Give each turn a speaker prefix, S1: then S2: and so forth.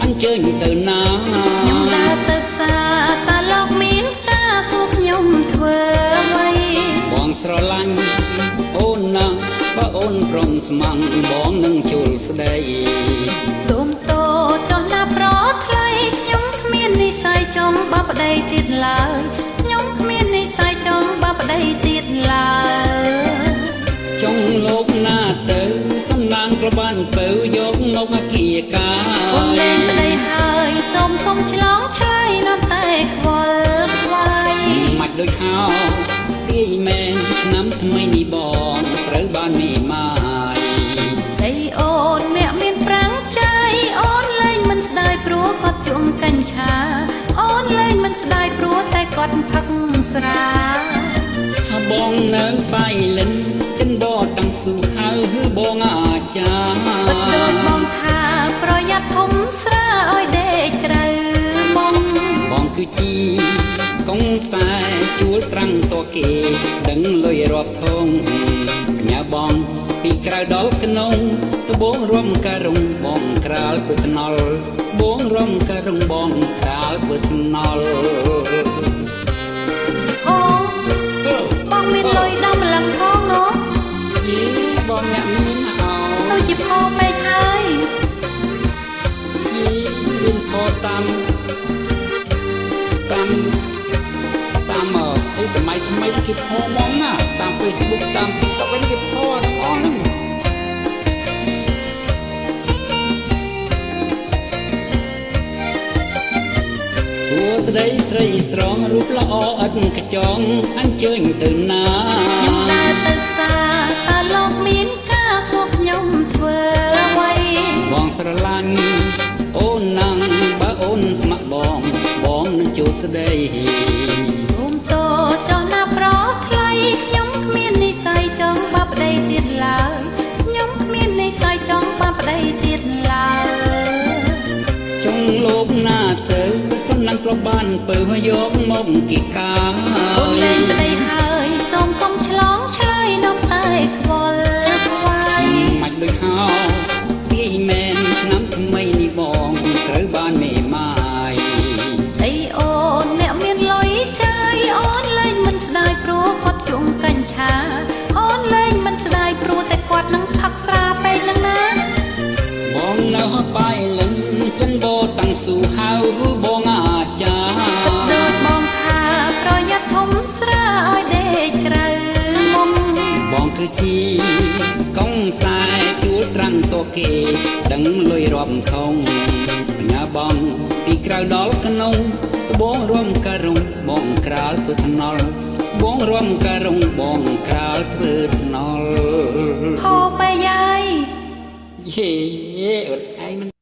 S1: អញ្ជើញទៅណា
S2: ខ្ញុំដើរទៅផ្សារតាលោកមានការសួរខ្ញុំធ្វើអ្វី
S1: បងស្រឡាញ់អូនណាស់បើអូនព្រមស្ម័គ្របងនឹងជួលស្ដី
S2: ទុំតោចង់ណាប្រថ្លៃខ្ញុំគ្មាននិស្ស័យចង់បបប្តីទៀតឡើយខ្ញុំគ្មាននិស្ស័យចង់បបប្តីទៀតឡើយ
S1: ចង់លោកណាទៅសំណាងក្លបានទៅយកមកអាគារកា
S2: អូនលែងប្តីហើយសូមកុំឆ្លងឆ្លើយនៅតែខ្វល់ខ្វាយ
S1: មិនដូចហោពីមែនឆ្នាំថ្មីនេះបងត្រូវបានមីម៉ាយ
S2: តែអូនអ្នកមានប្រាំងใจអូនលែងមិនស្ដាយព្រោះគាត់ជុំកញ្ឆាអូនលែងមិនស្ដាយព្រោះតែគាត់ផឹកស្រា
S1: បងនៅបៃលិនចិនបតាំងស៊ូហៅបងអាចារ្យ
S2: បិទដូចបងថាប្រយ័ត្នធំស្រាឲ្យដេកក្រៅមក
S1: បងគឺជាកងខ្សែជួលត្រាំងតគេដឹងលុយរាប់ធំបញ្ញាបងពីក្រៅដល់ក្នុងត្បូងរំការរុងបងក្រាលពើថ្នល់បងរំការរុងបងក្រាលពើថ្នល់
S2: បងមានលុយដល់ម្លឹងផងនោះ
S1: យីបងអ្នកមានអោ
S2: ទៅជាផងពេកហើយ
S1: យីមានខតាមអីសម័យថ្មីគេផមកណាតាម Facebook តាម TikTok វិញគេផទាំងអស់ហ្នឹងសួស្ដីស្រីស្រងរូបល្អឥតកញ្ចងអញ្ជើញទៅណា
S2: ខ្ញុំដើរទៅផ្សារតើលោកមានការសួរខ្ញុំធ្វើអ្វី
S1: បងស្រឡាញ់អូនណាំបើអូនស្ម័គ្របងនឹងជួលស្ដី
S2: ទុំតោចង់ណាប្រថ្លៃខ្ញុំគ្មាននិស្ស័យចង់បបប្តីទៀតឡើយខ្ញុំគ្មាននិស្ស័យចង់បបប្តីទៀតឡើយ
S1: ចង់លោកណាទៅសំណាងក្លបានពើយកមកគីកា
S2: អូនលែងប្តីហើយសូមកុំឆ្លងឆ្លើយនៅតែខ្វល់ខ្វាយ
S1: មិនដូចហោពីមែនឆ្នាំថ្មីនេះបងត្រូវបានមេម៉ាយ
S2: អីអូនអ្នកមានលុយចាយអូនលែងមិនស្ដាយព្រោះគាត់ជុំកញ្ឆាអូនលែងមិនស្ដាយព្រោះតែគាត់នឹងផឹកស្រាពេកនឹងណា
S1: បងនៅបៃលិនចិនបតាំងស៊ូហៅបងអាចារ្យ
S2: ដូចបងថាប្រយ័ត្នធំស្រាឲ្យដេកក្រៅមុំ
S1: បងគឺជាកងខ្សែជួលត្រាំងតគេដឹងលុយរាប់ធំបញ្ញាបងពីក្រៅដល់ក្នុងត្បូងរំការរុងបងក្រាលធ្វើថ្នល់បងរំការរុងបងក្រាលធ្វើថ្នល់
S2: ហោបែយាយ
S1: យេអត់ឯង